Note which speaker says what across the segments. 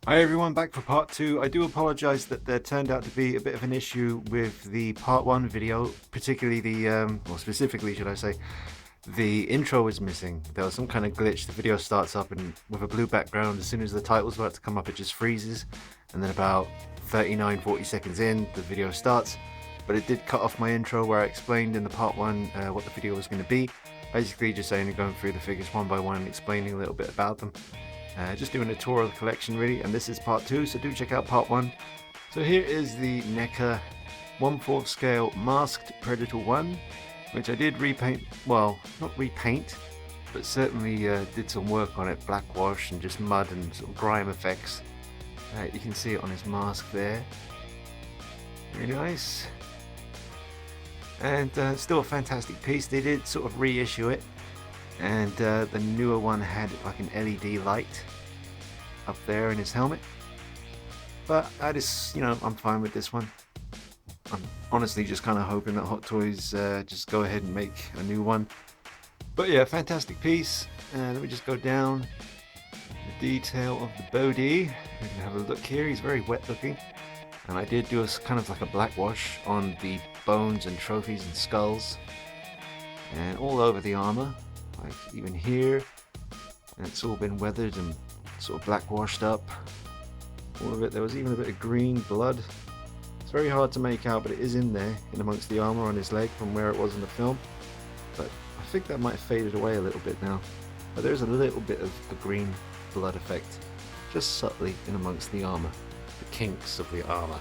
Speaker 1: Hi everyone, back for part 2. I do apologise that there turned out to be a bit of an issue with the part 1 video, particularly or specifically should I say, the intro was missing. There was some kind of glitch. The video starts up and with a blue background, as soon as the title's about to come up it just freezes, and then about 39-40 seconds in the video starts. But it did cut off my intro where I explained in the part 1 what the video was going to be. Basically just saying and going through the figures one by one and explaining a little bit about them. Just doing a tour of the collection really, and this is part 2, so do check out part 1. So here is the Neca 1/4 scale Masked Predator 1, which I did repaint, well, not repaint, but certainly did some work on it, black wash and just mud and sort of grime effects. You can see it on his mask there, really nice. And still a fantastic piece. They did sort of reissue it, and the newer one had like an LED light up there in his helmet, but I just, I'm fine with this one. I'm honestly just kind of hoping that Hot Toys just go ahead and make a new one. But yeah, fantastic piece. Let me just go down the detail of the body. We can have a look here. He's very wet looking, and I did do a kind of like a black wash on the bones and trophies and skulls and all over the armor, like even here, and it's all been weathered and sort of black washed up, all of it. There was even a bit of green blood. It's very hard to make out, but it is in there in amongst the armor on his leg from where it was in the film, but I think that might have faded away a little bit now, but there's a little bit of a green blood effect just subtly in amongst the armor, the kinks of the armor.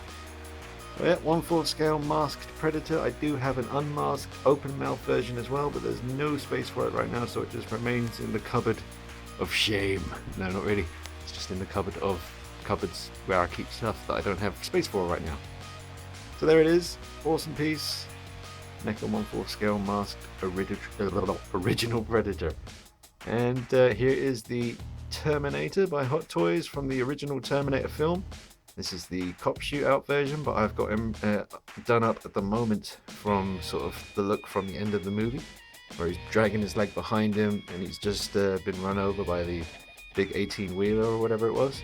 Speaker 1: So yeah, 1/4 scale Masked Predator. I do have an unmasked open mouth version as well, but there's no space for it right now, so it just remains in the cupboard of shame. No, not really. It's just in the cupboard of cupboards where I keep stuff that I don't have space for right now. So there it is. Awesome piece. Neca 1/4 scale Masked original Predator. And here is the Terminator by Hot Toys from the original Terminator film. This is the cop shootout version, but I've got him done up at the moment from sort of the look from the end of the movie, where he's dragging his leg behind him and he's just been run over by the big 18-wheeler or whatever it was.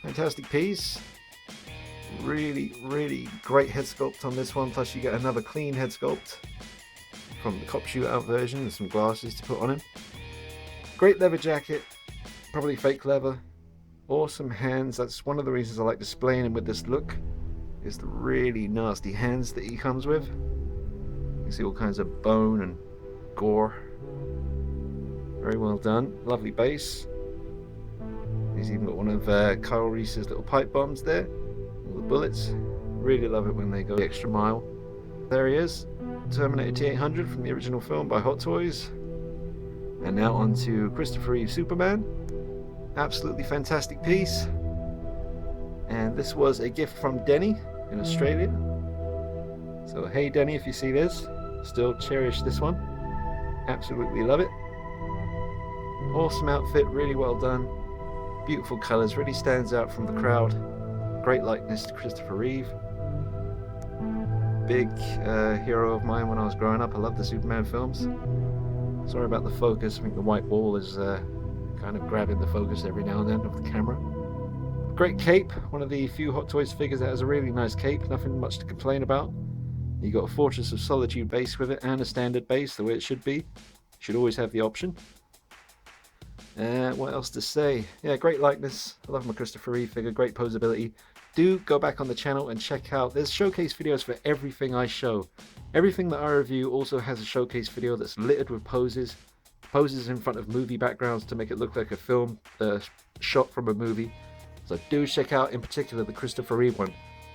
Speaker 1: Fantastic piece. Really, really great head sculpt on this one, plus you get another clean head sculpt from the cop shootout version and some glasses to put on him. Great leather jacket, probably fake leather. Awesome hands. That's one of the reasons I like displaying him with this look, is the really nasty hands that he comes with. You see all kinds of bone and gore. Very well done. Lovely base. He's even got one of Kyle Reese's little pipe bombs there. All the bullets. Really love it when they go the extra mile. There he is. Terminator T-800 from the original film by Hot Toys. And now on to Christopher Reeve Superman. Absolutely fantastic piece, and this was a gift from Denny in Australia. So hey Denny, if you see this, still cherish this one. Absolutely love it. Awesome outfit, really well done. Beautiful colors, really stands out from the crowd. Great likeness to Christopher Reeve. Big hero of mine when I was growing up. I love the Superman films. Sorry about the focus. I think the white wall is kind of grabbing the focus every now and then of the camera. Great cape, one of the few Hot Toys figures that has a really nice cape, nothing much to complain about. You got a Fortress of Solitude base with it and a standard base, the way it should be. Should always have the option. What else to say? Yeah, great likeness. I love my Christopher Reeve figure, great posability. Do go back on the channel and check out, there's showcase videos for everything I show. Everything that I review also has a showcase video that's littered with poses in front of movie backgrounds to make it look like a film shot from a movie. So do check out in particular the Christopher Reeve one.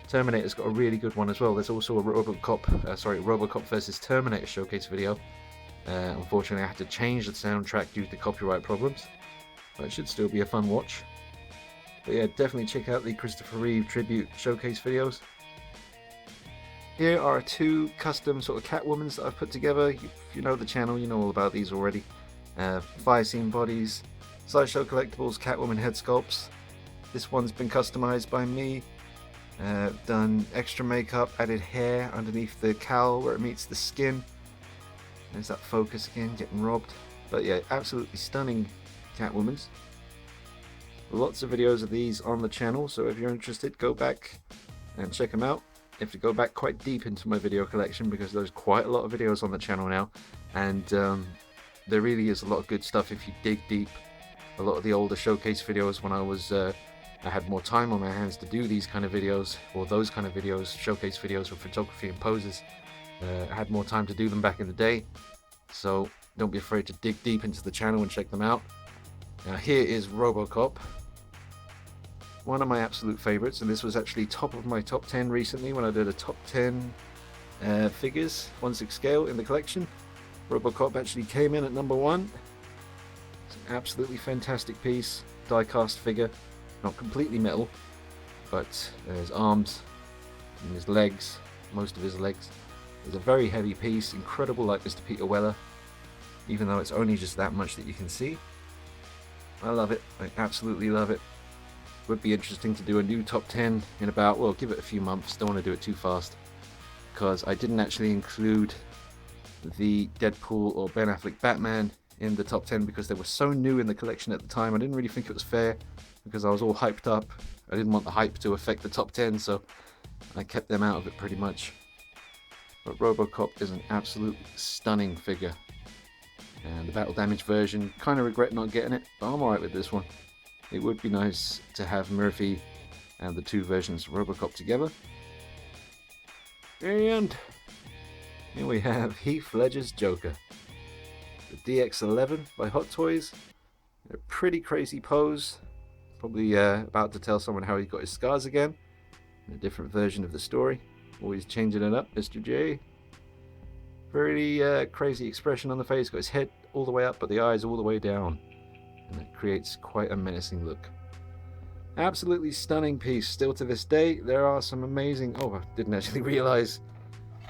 Speaker 1: Terminator's got a really good one as well. There's also a Robocop versus Terminator showcase video. Unfortunately I had to change the soundtrack due to copyright problems, but it should still be a fun watch. But yeah, definitely check out the Christopher Reeve tribute showcase videos. Here are two custom sort of Catwomans that I've put together. If you know the channel, you know all about these already. Fire scene bodies, Sideshow Collectibles Catwoman head sculpts. This one's been customized by me. Done extra makeup, added hair underneath the cowl where it meets the skin. There's that focus again, getting robbed. But yeah, absolutely stunning Catwomans. Lots of videos of these on the channel, so if you're interested, go back and check them out. You have to go back quite deep into my video collection because there's quite a lot of videos on the channel now, and there really is a lot of good stuff if you dig deep. A lot of the older showcase videos when I had more time on my hands to do these kind of videos, or those kind of videos, showcase videos with photography and poses. I had more time to do them back in the day, so don't be afraid to dig deep into the channel and check them out. Now here is Robocop, one of my absolute favorites, and this was actually top of my top 10 recently when I did a top 10 figures 1/6 scale in the collection. Robocop actually came in at number 1. It's an absolutely fantastic piece, die-cast figure, not completely metal, but his arms and his legs, most of his legs. It's a very heavy piece, incredible likeness to Peter Weller, even though it's only just that much that you can see. I love it, I absolutely love it. Would be interesting to do a new top 10 in about, well, give it a few months, don't want to do it too fast, because I didn't actually include the Deadpool or Ben Affleck Batman in the top 10 because they were so new in the collection at the time. I didn't really think it was fair because I was all hyped up. I didn't want the hype to affect the top 10, so I kept them out of it pretty much. But Robocop is an absolute stunning figure, and the battle damage version, kind of regret not getting it, but I'm alright with this one. It would be nice to have Murphy and the two versions of Robocop together. And here we have Heath Ledger's Joker, the DX11 by Hot Toys. A pretty crazy pose, probably about to tell someone how he got his scars again, in a different version of the story, always changing it up, Mr. J. Very crazy expression on the face, got his head all the way up but the eyes all the way down, and it creates quite a menacing look. Absolutely stunning piece still to this day. There are some amazing, oh, I didn't actually realize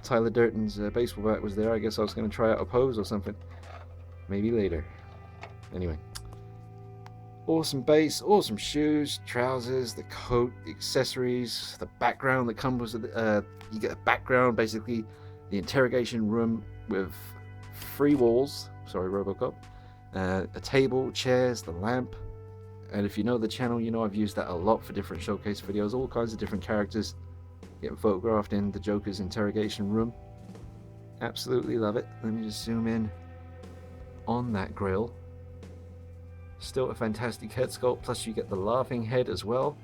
Speaker 1: Tyler Durden's baseball bat was there. I guess I was going to try out a pose or something, maybe later. Anyway, awesome base, awesome shoes, trousers, the coat, the accessories, the background that comes with it. You get a background, basically the interrogation room with 3 walls, sorry Robocop, a table, chairs, the lamp, and if you know the channel, you know I've used that a lot for different showcase videos. All kinds of different characters get photographed in the Joker's interrogation room. Absolutely love it. Let me just zoom in on that grill. Still a fantastic head sculpt, plus you get the laughing head as well.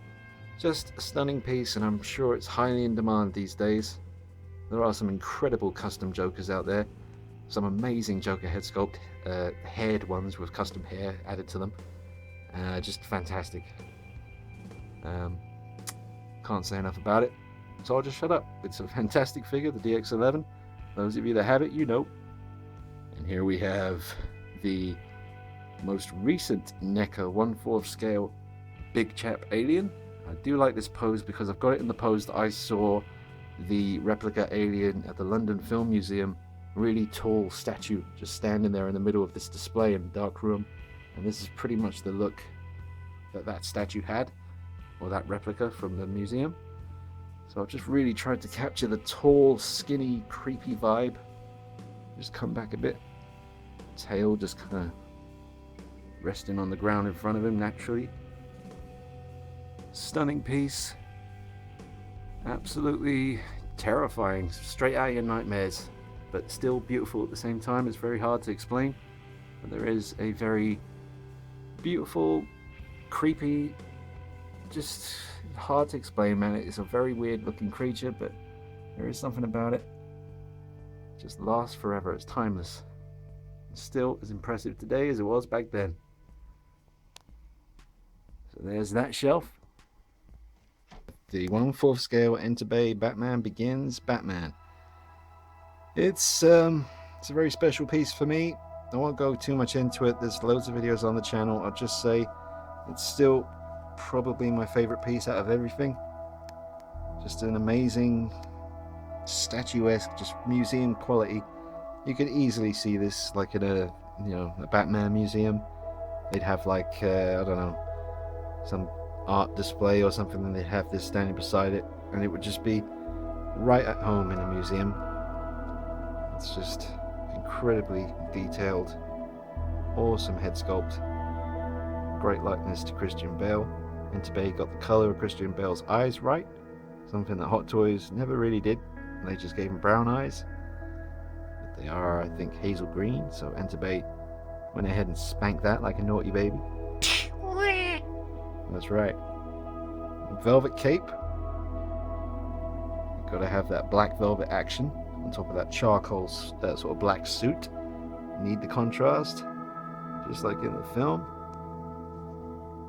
Speaker 1: Just a stunning piece, and I'm sure it's highly in demand these days. There are some incredible custom Jokers out there. Some amazing Joker head sculpt, haired ones with custom hair added to them. Just fantastic. Can't say enough about it, so I'll just shut up. It's a fantastic figure, the DX11. Those of you that have it, you know. And here we have the most recent Neca 1/4 scale big chap alien. I do like this pose because I've got it in the pose that I saw the replica alien at the London Film Museum. Really tall statue just standing there in the middle of this display in a dark room, and this is pretty much the look that that statue had, or that replica from the museum. So I've just really tried to capture the tall, skinny, creepy vibe. Just come back a bit, tail just kind of resting on the ground in front of him naturally. Stunning piece, absolutely terrifying, straight out of your nightmares, but still beautiful at the same time. It's very hard to explain, but there is a very beautiful, creepy, just hard to explain, man. It's a very weird looking creature, but there is something about it. It just lasts forever. It's timeless. It's still as impressive today as it was back then. So there's that shelf. The 1/4 scale Enterbay Batman Begins Batman. It's a very special piece for me. I won't go too much into it. There's loads of videos on the channel. I'll just say it's still probably my favorite piece out of everything. Just an amazing, statuesque, just museum quality. You could easily see this like in a, a Batman museum. They'd have like I don't know, some art display or something, and they'd have this standing beside it, and it would just be right at home in a museum. It's just incredibly detailed, awesome head sculpt, great likeness to Christian Bale. Enterbay got the color of Christian Bale's eyes right, something that Hot Toys never really did. They just gave him brown eyes. But they are, I think, hazel green, so Enterbay went ahead and spanked that like a naughty baby. That's right. Velvet cape. You've got to have that black velvet action on top of that charcoal sort of black suit. Need the contrast, just like in the film.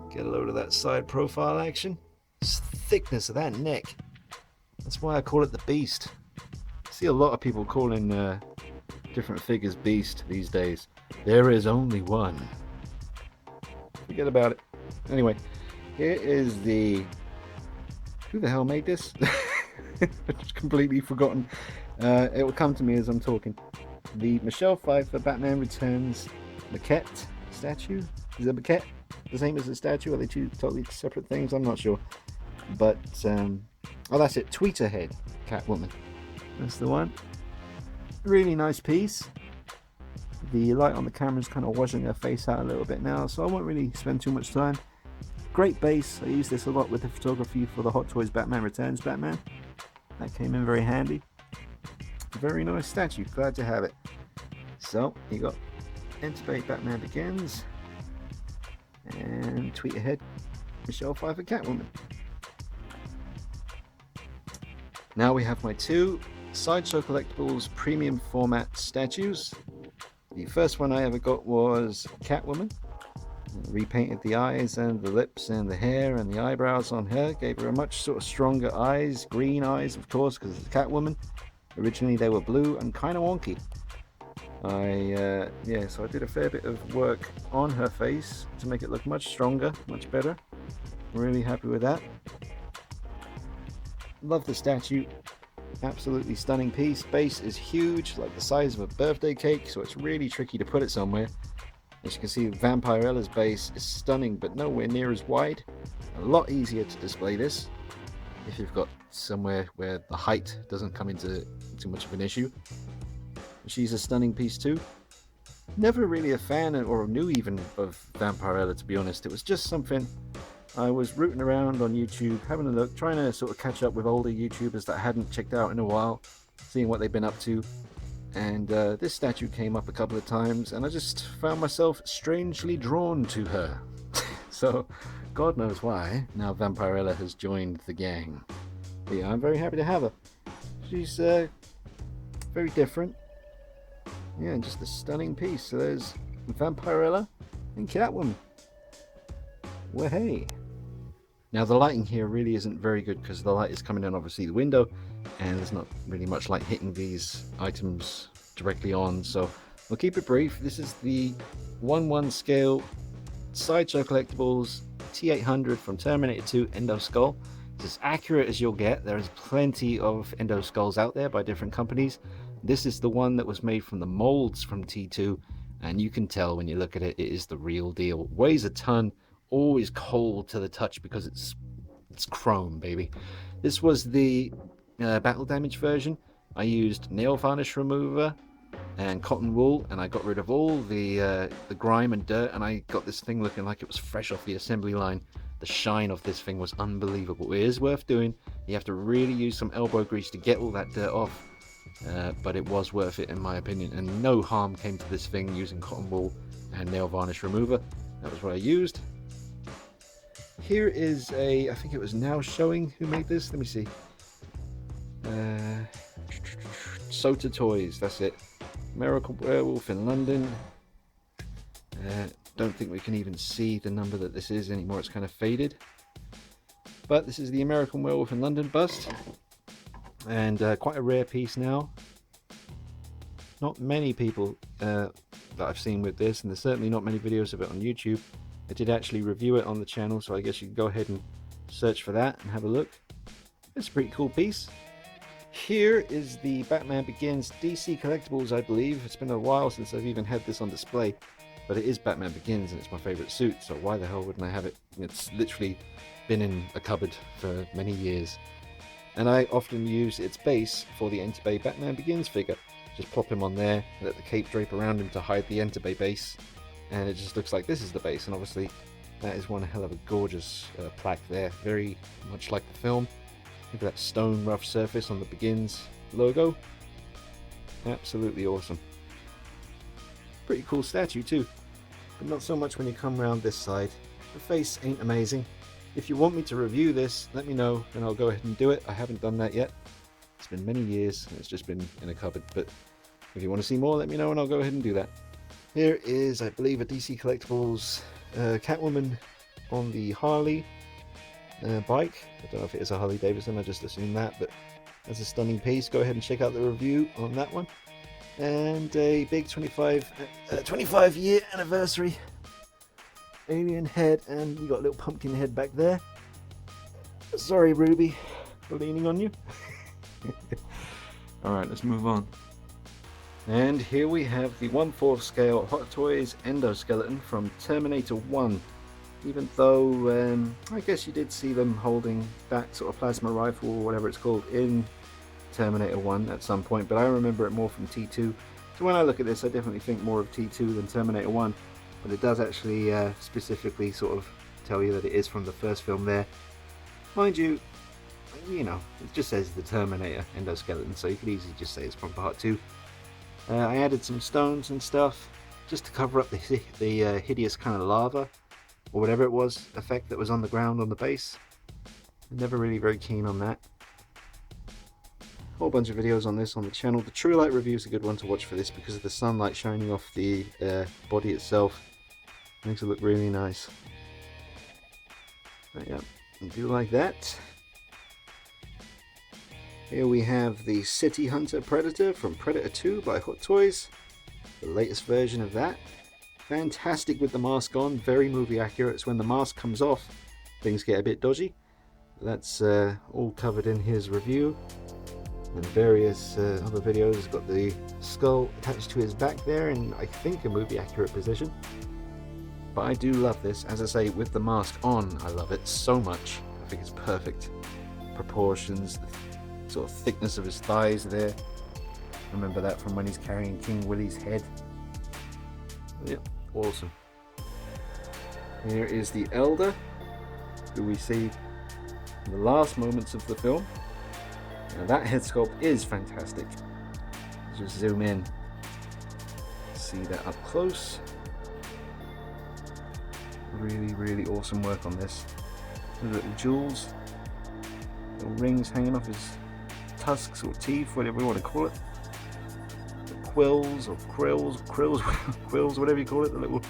Speaker 1: Get a load of that side profile action. Thickness of that neck. That's why I call it the Beast. I see a lot of people calling different figures Beast these days. There is only one. Forget about it. Anyway, here is the... Who the hell made this? I've just completely forgotten. It will come to me as I'm talking. The Michelle Pfeiffer Batman Returns maquette statue. Is it a maquette the same as the statue? Are they two totally separate things? I'm not sure. But, oh, that's it. Tweeterhead Catwoman. That's the one. Really nice piece. The light on the camera is kind of washing her face out a little bit now, so I won't really spend too much time. Great base. I use this a lot with the photography for the Hot Toys Batman Returns Batman. That came in very handy. Very nice statue. Glad to have it. So, you got Enterbay Batman Begins and Tweeterhead Michelle Pfeiffer Catwoman. Now we have my two Sideshow Collectibles premium format statues. The first one I ever got was Catwoman. Repainted the eyes and the lips and the hair and the eyebrows on her. Gave her a much sort of stronger eyes, green eyes of course because it's Catwoman. Originally they were blue and kind of wonky. So I did a fair bit of work on her face to make it look much stronger, much better. Really happy with that. Love the statue. Absolutely stunning piece. Base is huge, like the size of a birthday cake, so it's really tricky to put it somewhere. As you can see, Vampirella's base is stunning, but nowhere near as wide. A lot easier to display this if you've got somewhere where the height doesn't come into too much of an issue. She's a stunning piece too. Never really a fan or knew even of Vampirella, to be honest. It was just something I was rooting around on YouTube, having a look, trying to sort of catch up with older YouTubers that I hadn't checked out in a while, seeing what they've been up to. And this statue came up a couple of times, and I just found myself strangely drawn to her. So, God knows why, now Vampirella has joined the gang. But yeah, I'm very happy to have her. She's very different. Yeah, just a stunning piece. So there's Vampirella and Catwoman. Well, hey. Now the lighting here really isn't very good because the light is coming in obviously the window, and there's not really much light hitting these items directly on, so we'll keep it brief. This is the 1/1 scale Sideshow Collectibles T800 from Terminator 2 Endo Skull. It's as accurate as you'll get. There's plenty of Endo Skulls out there by different companies. This is the one that was made from the molds from T2, and you can tell when you look at it, it is the real deal. Weighs a ton, always cold to the touch because it's chrome, baby. This was the battle damage version. I used nail varnish remover and cotton wool, and I got rid of all the grime and dirt, and I got this thing looking like it was fresh off the assembly line. The shine of this thing was unbelievable. It is worth doing. You have to really use some elbow grease to get all that dirt off, but it was worth it in my opinion, and no harm came to this thing using cotton wool and nail varnish remover. That was what I used. Here is I think it was Now Showing who made this. Let me see. Sota Toys, that's it. Miracle Werewolf in London. Don't think we can even see the number that this is anymore. It's kind of faded. But this is the American Werewolf in London bust. And quite a rare piece now. Not many people that I've seen with this, and there's certainly not many videos of it on YouTube. I did actually review it on the channel, so I guess you can go ahead and search for that and have a look. It's a pretty cool piece. Here is the Batman Begins DC Collectibles, I believe. It's been a while since I've even had this on display, but it is Batman Begins and it's my favorite suit, so why the hell wouldn't I have it? It's literally been in a cupboard for many years. And I often use its base for the Enterbay Batman Begins figure. Just plop him on there, let the cape drape around him to hide the Enterbay base, and it just looks like this is the base. And obviously That is one hell of a gorgeous plaque there, very much like the film. Look at that stone rough surface on the Begins logo. Absolutely awesome. Pretty cool statue too, but not so much when you come around this side. The face ain't amazing. If you want me to review this, let me know and I'll go ahead and do it. I haven't done that yet. It's been many years and it's just been in a cupboard, but if you want to see more, let me know and I'll go ahead and do that. Here is, I believe, a DC Collectibles Catwoman on the Harley bike. I don't know if it is a Harley Davidson, I just assume that, but that's a stunning piece. Go ahead and check out the review on that one. And a big 25 year anniversary alien head, and we got a little pumpkin head back there. Sorry Ruby for leaning on you. Alright, let's move on. And here we have the 1/4 scale Hot Toys endoskeleton from Terminator 1. Even though I guess you did see them holding that sort of plasma rifle or whatever it's called in Terminator 1 at some point, but I remember it more from T2. So when I look at this, I definitely think more of T2 than Terminator 1, but it does actually specifically sort of tell you that it is from the first film there. Mind you, you know, it just says the Terminator endoskeleton, so you could easily just say it's from part 2. I added some stones and stuff just to cover up the hideous kind of lava or whatever it was effect that was on the ground on the base. I'm never really very keen on that. Whole bunch of videos on this on the channel. The True Light review is a good one to watch for this because of the sunlight shining off the body itself. Makes it look really nice. But yeah, I do like that. Here we have the City Hunter Predator from Predator 2 by Hot Toys. The latest version of that. Fantastic with the mask on, very movie accurate. It's when the mask comes off, things get a bit dodgy. That's all covered in his review. And various other videos. He's got the skull attached to his back there in, I think, a movie accurate position. But I do love this. As I say, with the mask on, I love it so much. I think it's perfect. Proportions, the sort of thickness of his thighs there. Remember that from when he's carrying King Willie's head. Yep, awesome. Here is the Elder, who we see in the last moments of the film. Now that head sculpt is fantastic. Let's just zoom in, see that up close. Really, really awesome work on this. The little jewels, little rings hanging off his tusks or teeth, whatever you want to call it. The quills or quills, whatever you call it. The little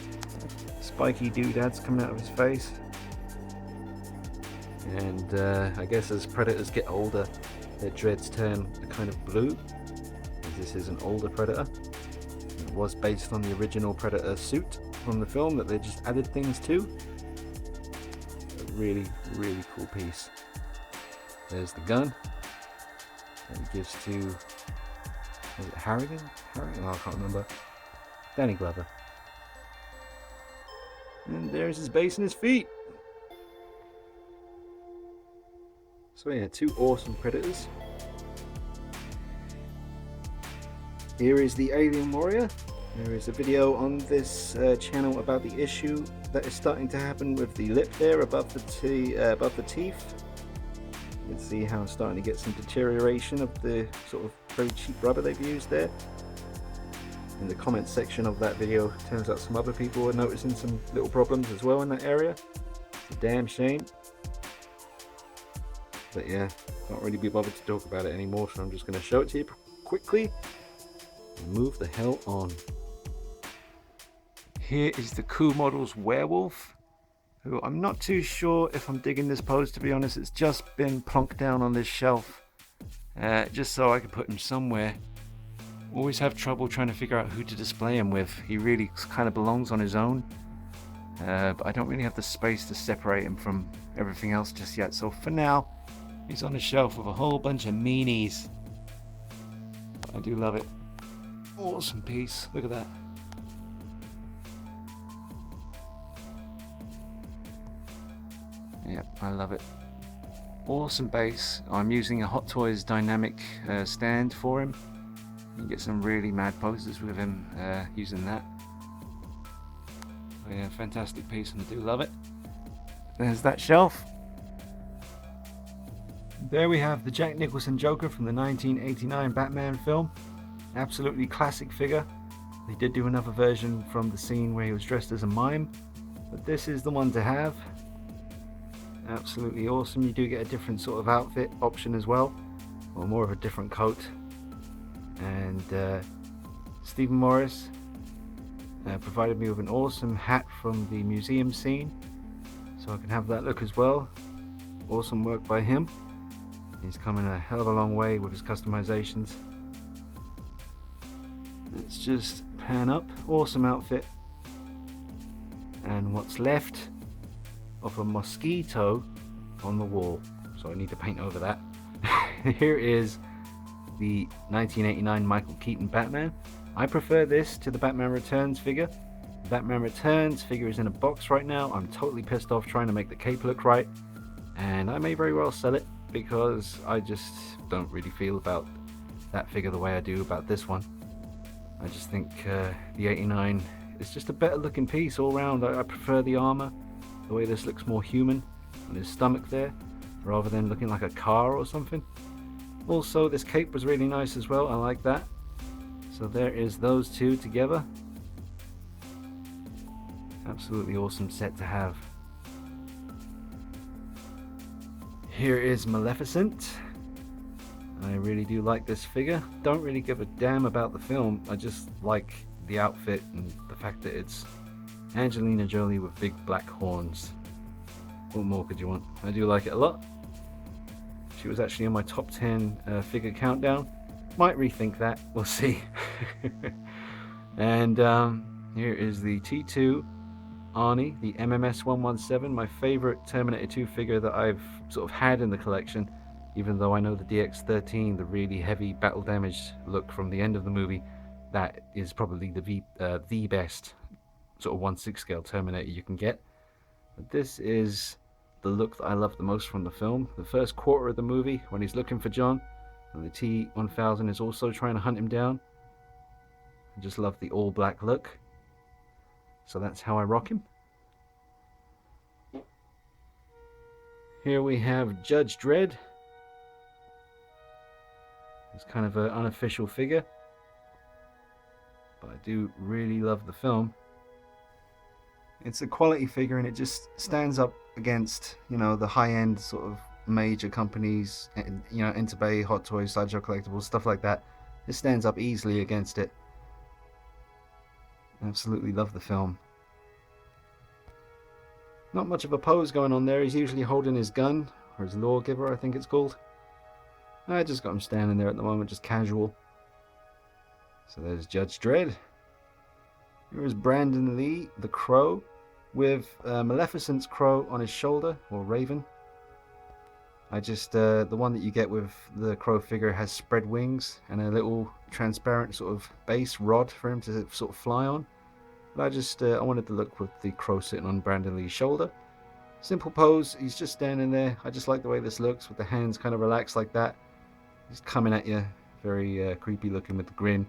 Speaker 1: spiky doodads coming out of his face. And I guess as predators get older, their dreads turn a kind of blue, as this is an older predator. It was based on the original Predator suit from the film that they just added things to. A really, really cool piece. There's the gun that he gives to, was it Harrigan? Oh, I can't remember. Danny Glover. And there's his base and his feet. So yeah, two awesome Predators. Here is the Alien Warrior. There is a video on this channel about the issue that is starting to happen with the lip there above the teeth. You can see how I'm starting to get some deterioration of the sort of very cheap rubber they've used there. In the comments section of that video, turns out some other people are noticing some little problems as well in that area. It's a damn shame. But yeah, can't really be bothered to talk about it anymore, so I'm just going to show it to you quickly and move the hell on. Here is the Coup Models Werewolf, who I'm not too sure if I'm digging this pose, to be honest. It's just been plonked down on this shelf just so I can put him somewhere. Always have trouble trying to figure out who to display him with. He really kind of belongs on his own, but I don't really have the space to separate him from everything else just yet. So for now, he's on the shelf with a whole bunch of meanies. I do love it. Awesome piece. Look at that. Yep, I love it. Awesome base. I'm using a Hot Toys dynamic stand for him. You can get some really mad poses with him using that. So yeah, fantastic piece, and I do love it. there's that shelf. There we have the Jack Nicholson Joker from the 1989 Batman film. Absolutely classic figure. They did do another version from the scene where he was dressed as a mime, but this is the one to have. Absolutely awesome. You do get a different sort of outfit option as well, or more of a different coat. And Stephen Morris provided me with an awesome hat from the museum scene, so I can have that look as well. Awesome work by him. He's coming a hell of a long way with his customizations. Let's just pan up. Awesome outfit. And what's left of a mosquito on the wall, so I need to paint over that. Here is the 1989 Michael Keaton Batman. I prefer this to the Batman Returns figure. The Batman Returns figure is in a box right now. I'm totally pissed off trying to make the cape look right, and I may very well sell it because I just don't really feel about that figure the way I do about this one. I just think the 89 is just a better looking piece all round. I prefer the armor, the way this looks more human on his stomach there, rather than looking like a car or something. Also, this cape was really nice as well. I like that. So there is those two together. Absolutely awesome set to have. Here is Maleficent. I really do like this figure. Don't really give a damn about the film. I just like the outfit and the fact that it's Angelina Jolie with big black horns. What more could you want? I do like it a lot. She was actually in my top 10 figure countdown. Might rethink that, we'll see. And here is the T2 Arnie, the MMS 117, my favorite Terminator 2 figure that I've sort of had in the collection, even though I know the DX13, the really heavy battle damage look from the end of the movie, that is probably the best sort of 1/6 scale Terminator you can get. But this is the look that I love the most from the film. The first quarter of the movie, when he's looking for John, and the T-1000 is also trying to hunt him down. I just love the all black look. So that's how I rock him. Here we have Judge Dredd. It's kind of an unofficial figure, but I do really love the film. It's a quality figure, and it just stands up against, you know, the high-end sort of major companies, you know, Enterbay, Hot Toys, Sideshow collectibles, stuff like that. It stands up easily against it. Absolutely love the film. Not much of a pose going on there. He's usually holding his gun, or his lawgiver, I think it's called. I just got him standing there at the moment, just casual. So there's Judge Dredd. Here is Brandon Lee, the Crow, with Maleficent's crow on his shoulder, or raven. I just, the one that you get with the crow figure has spread wings and a little transparent sort of base rod for him to sort of fly on. But I just, I wanted to look with the crow sitting on Brandon Lee's shoulder. Simple pose, he's just standing there. I just like the way this looks with the hands kind of relaxed like that. He's coming at you, very creepy looking with the grin.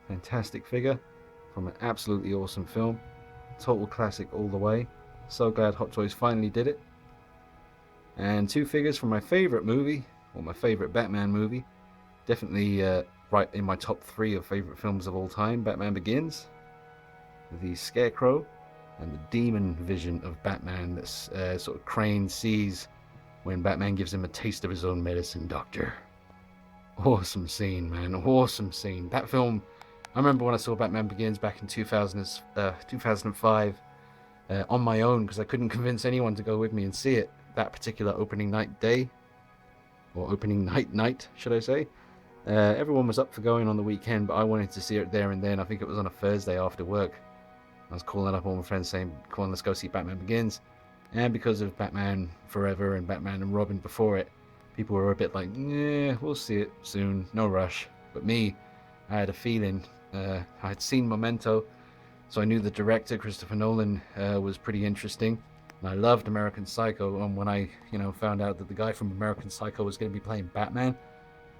Speaker 1: Fantastic figure from an absolutely awesome film. Total classic all the way. So glad Hot Toys finally did it. And two figures from my favorite movie, or my favorite Batman movie. Definitely right in my top 3 of favorite films of all time. Batman Begins, the Scarecrow, and the demon vision of Batman that sort of Crane sees when Batman gives him a taste of his own medicine, Doctor. Awesome scene, man. Awesome scene. That film, I remember when I saw Batman Begins back in 2005 on my own, because I couldn't convince anyone to go with me and see it that particular opening night day, or opening night, should I say. Everyone was up for going on the weekend, but I wanted to see it there and then. I think it was on a Thursday after work. I was calling up all my friends saying, come on, let's go see Batman Begins. And because of Batman Forever and Batman and Robin before it, people were a bit like, yeah, we'll see it soon, no rush. But me, I had a feeling. I had seen Memento, so I knew the director, Christopher Nolan, was pretty interesting. And I loved American Psycho, and when I, found out that the guy from American Psycho was going to be playing Batman,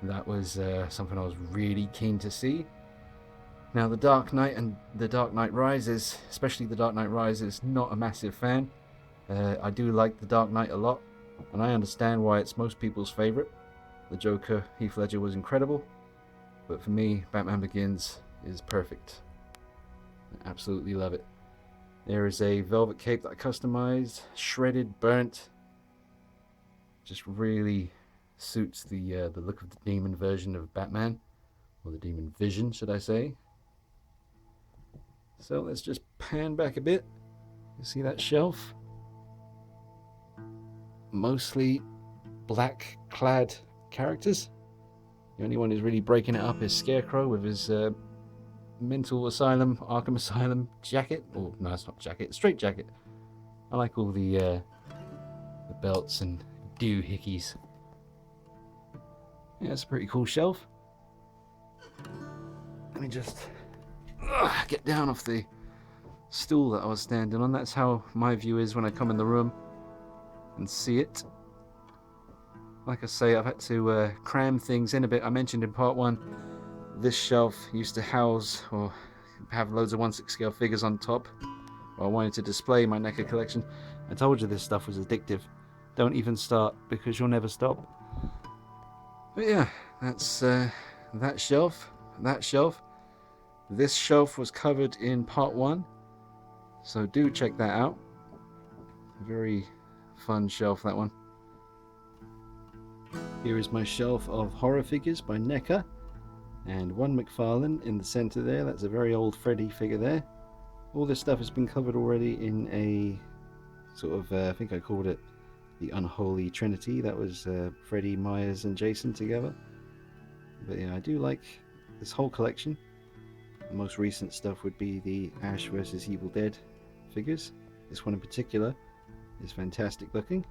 Speaker 1: that was something I was really keen to see. Now, The Dark Knight and The Dark Knight Rises, especially The Dark Knight Rises, not a massive fan. I do like The Dark Knight a lot, and I understand why it's most people's favorite. The Joker, Heath Ledger, was incredible, but for me, Batman Begins is perfect. I absolutely love it. There is a velvet cape that I customized, shredded, burnt. Just really suits the look of the demon version of Batman, or the demon vision, should I say. So let's just pan back a bit. You see that shelf? Mostly black clad characters. The only one who's really breaking it up is Scarecrow with his mental asylum, Arkham Asylum jacket. Oh, no, it's not jacket, straight jacket. I like all the belts and doohickeys. Yeah, it's a pretty cool shelf. Let me just get down off the stool that I was standing on. That's how my view is when I come in the room and see it. Like I say, I've had to cram things in a bit. I mentioned in part 1, this shelf used to house or have loads of 1/6 scale figures on top. Well, I wanted to display my Neca collection. I told you this stuff was addictive. Don't even start, because you'll never stop. But yeah, that's that shelf, that shelf. This shelf was covered in part 1, so do check that out. Very fun shelf, that one. Here is my shelf of horror figures by Neca, and one McFarlane in the center there. That's a very old Freddy figure there. All this stuff has been covered already in a sort of, I think I called it the Unholy Trinity. That was Freddy, Myers and Jason together. But yeah, I do like this whole collection. The most recent stuff would be the Ash vs Evil Dead figures. This one in particular is fantastic looking.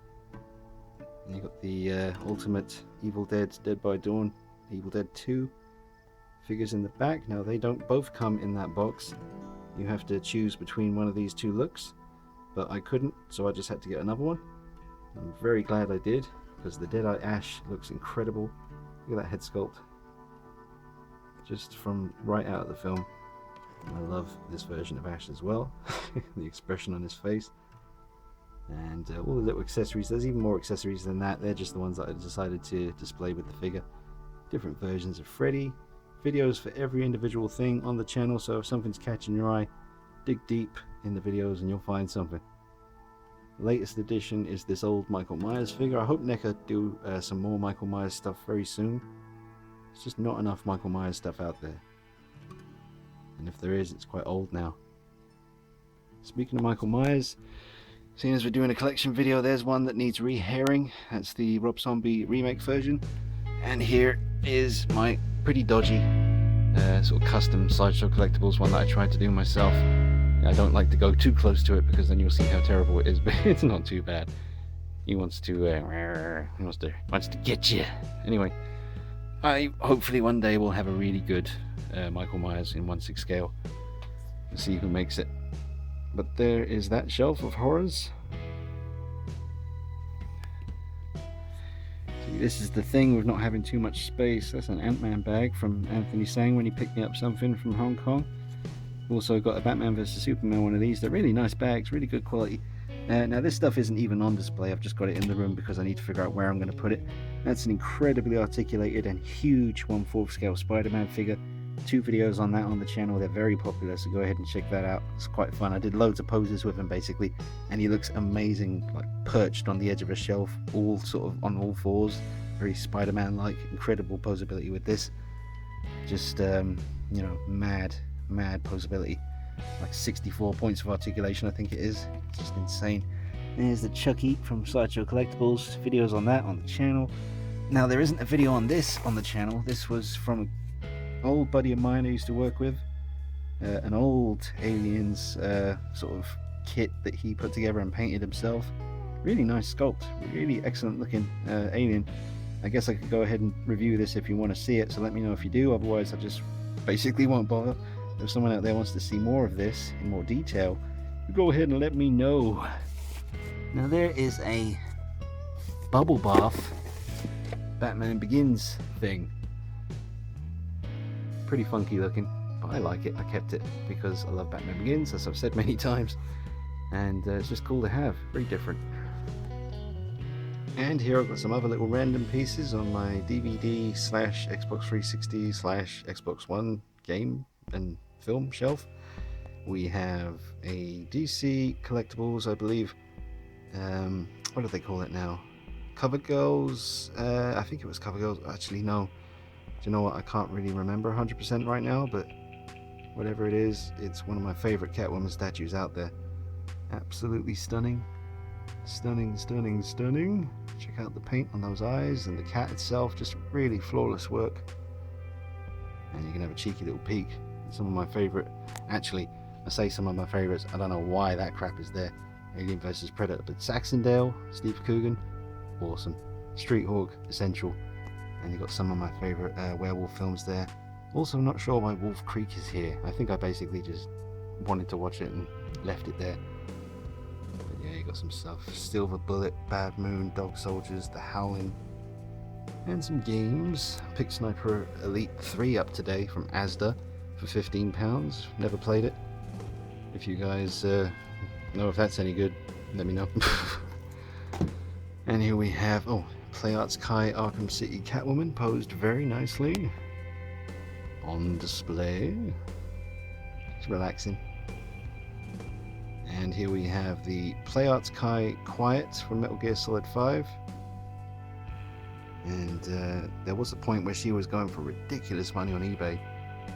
Speaker 1: And you've got the Ultimate Evil Dead, Dead by Dawn, Evil Dead 2 figures in the back. Now they don't both come in that box. You have to choose between one of these two looks, but I couldn't, so I just had to get another one. I'm very glad I did, because the Deadeye Ash looks incredible. Look at that head sculpt, just from right out of the film. I love this version of Ash as well. The expression on his face. And all the little accessories. There's even more accessories than that. They're just the ones that I decided to display with the figure. Different versions of Freddy. Videos for every individual thing on the channel, so if something's catching your eye, dig deep in the videos and you'll find something. The latest addition is this old Michael Myers figure. I hope Neca do some more Michael Myers stuff very soon. There's just not enough Michael Myers stuff out there. And if there is, it's quite old now. Speaking of Michael Myers, seeing as we're doing a collection video, there's one that needs re-hairing. That's the Rob Zombie remake version. And here is my pretty dodgy sort of custom Sideshow collectibles one that I tried to do myself. I don't like to go too close to it, because then you'll see how terrible it is, but it's not too bad. He wants to get you. Anyway, I hopefully one day will have a really good Michael Myers in 1/6 scale. We'll see who makes it. But there is that shelf of horrors. See, this is the thing with not having too much space. That's an Ant-Man bag from Anthony Sang when he picked me up something from Hong Kong. Also got a Batman vs Superman one of these. They're really nice bags, really good quality. Now this stuff isn't even on display. I've just got it in the room because I need to figure out where I'm going to put it. That's an incredibly articulated and huge 1/4 scale Spider-Man figure. 2 videos on that on the channel. They're very popular, so go ahead and check that out. It's quite fun. I did loads of poses with him basically, and he looks amazing, like perched on the edge of a shelf, all sort of on all fours. Very Spider-Man like. Incredible posability with this. Just you know, mad posability. Like 64 points of articulation, I think it is. It's just insane. There's the Chucky from Sideshow Collectibles. Videos on that on the channel. Now there isn't a video on this on the channel. This was from an old buddy of mine I used to work with. An old Aliens sort of kit that he put together and painted himself. Really nice sculpt. Really excellent looking alien. I guess I could go ahead and review this if you want to see it, so let me know if you do. Otherwise I just basically won't bother. If someone out there wants to see more of this in more detail, go ahead and let me know. Now there is a bubble bath Batman Begins thing. Pretty funky looking, but I like it. I kept it because I love Batman Begins, as I've said many times. and it's just cool to have. Very different. And here I've got some other little random pieces on my DVD / Xbox 360 / Xbox One game and film shelf. We have a DC collectibles, I believe. What do they call it now? Cover Girls? I think it was Cover Girls. Actually, no. Do you know what? I can't really remember 100% right now, but whatever it is, it's one of my favorite Catwoman statues out there. Absolutely stunning. Stunning, stunning, stunning. Check out the paint on those eyes and the cat itself, just really flawless work. And you can have a cheeky little peek at some of my favorite. Actually, I say some of my favorites, I don't know why that crap is there. Alien vs Predator, but Saxondale, Steve Coogan, awesome. Street Hawk, essential. And you've got some of my favorite werewolf films there. Also, not sure why Wolf Creek is here. I think I basically just wanted to watch it and left it there. But yeah, you got some stuff. Silver Bullet, Bad Moon, Dog Soldiers, The Howling, and some games. Picked Sniper Elite 3 up today from Asda for £15. Never played it. If you guys know if that's any good, let me know. And here we have, Play Arts Kai Arkham City Catwoman posed very nicely on display. It's relaxing. And here we have the Play Arts Kai Quiet from Metal Gear Solid 5. And there was a point where she was going for ridiculous money on eBay.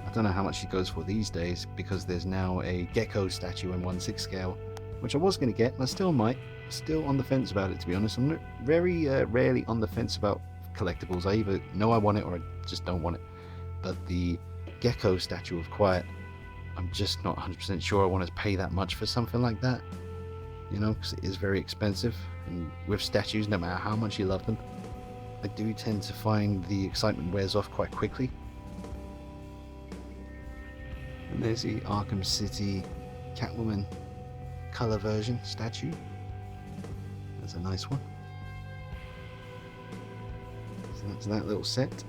Speaker 1: I don't know how much she goes for these days, because there's now a Gecko statue in 1/6 scale, which I was going to get, and I still might. Still on the fence about it, to be honest. I'm not very rarely on the fence about collectibles. I either know I want it or I just don't want it. But the Gecko statue of Quiet, I'm just not 100% sure I want to pay that much for something like that. You know, because it is very expensive. And with statues, no matter how much you love them, I do tend to find the excitement wears off quite quickly. And there's the Arkham City Catwoman color version statue. That's a nice one. So that's that little set.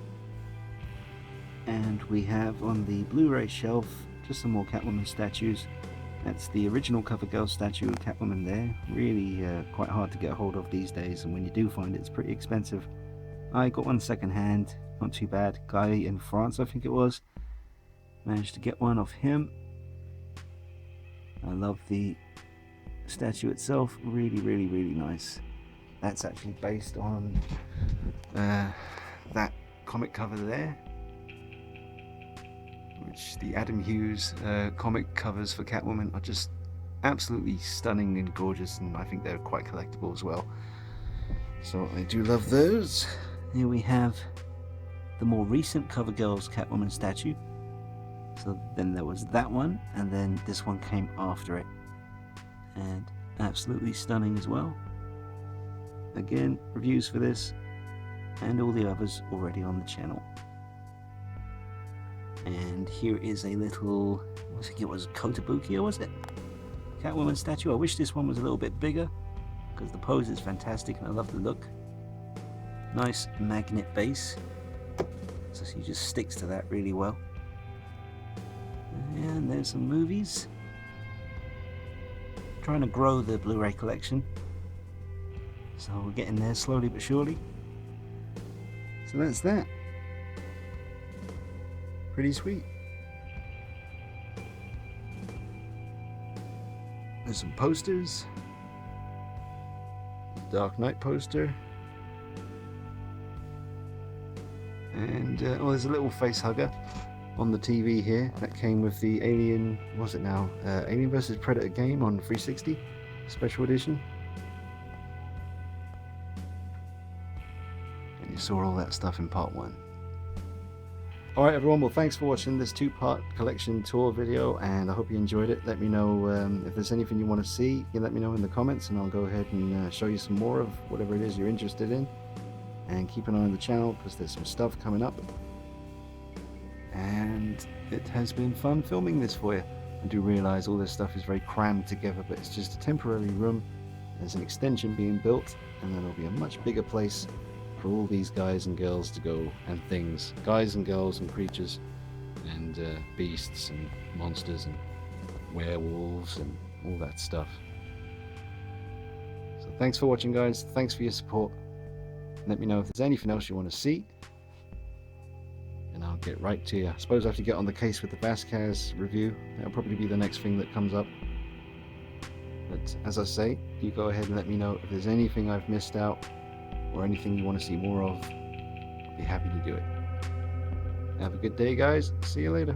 Speaker 1: And we have on the Blu-ray shelf just some more Catwoman statues. That's the original Cover Girl statue of Catwoman there. Really quite hard to get a hold of these days, and when you do find it, it's pretty expensive. I got one second hand, not too bad. Guy in France, I think it was. Managed to get one off him. I love the statue itself, really, really, really nice. That's actually based on that comic cover there, which the Adam Hughes comic covers for Catwoman are just absolutely stunning and gorgeous, and I think they're quite collectible as well. So I do love those. Here we have the more recent Cover Girls Catwoman statue. So then there was that one, and then this one came after it. And absolutely stunning as well. Again, reviews for this and all the others already on the channel. And here is a little, I think it was Kotobuki, or was it? Catwoman statue. I wish this one was a little bit bigger, because the pose is fantastic and I love the look. Nice magnet base, so she just sticks to that really well. And there's some movies. Trying to grow the Blu-ray collection, so we're getting there slowly but surely. So that's that. Pretty sweet. There's some posters. Dark Knight poster. And there's a little face hugger on the TV here that came with the Alien, what's it now? Alien vs Predator game on 360 special edition. And you saw all that stuff in part 1. Alright everyone, well thanks for watching this 2-part collection tour video, and I hope you enjoyed it. Let me know if there's anything you want to see. You can let me know in the comments, and I'll go ahead and show you some more of whatever it is you're interested in. And keep an eye on the channel, because there's some stuff coming up. And it has been fun filming this for you. I do realise all this stuff is very crammed together, but it's just a temporary room. There's an extension being built, and then there'll be a much bigger place for all these guys and girls to go, and things. Guys and girls and creatures, and beasts and monsters and werewolves and all that stuff. So thanks for watching, guys. Thanks for your support. Let me know if there's anything else you want to see, and I'll get right to you. I suppose I have to get on the case with the Vasquez review. That'll probably be the next thing that comes up. But as I say, you go ahead and let me know if there's anything I've missed out or anything you want to see more of. I'll be happy to do it. Have a good day, guys. See you later.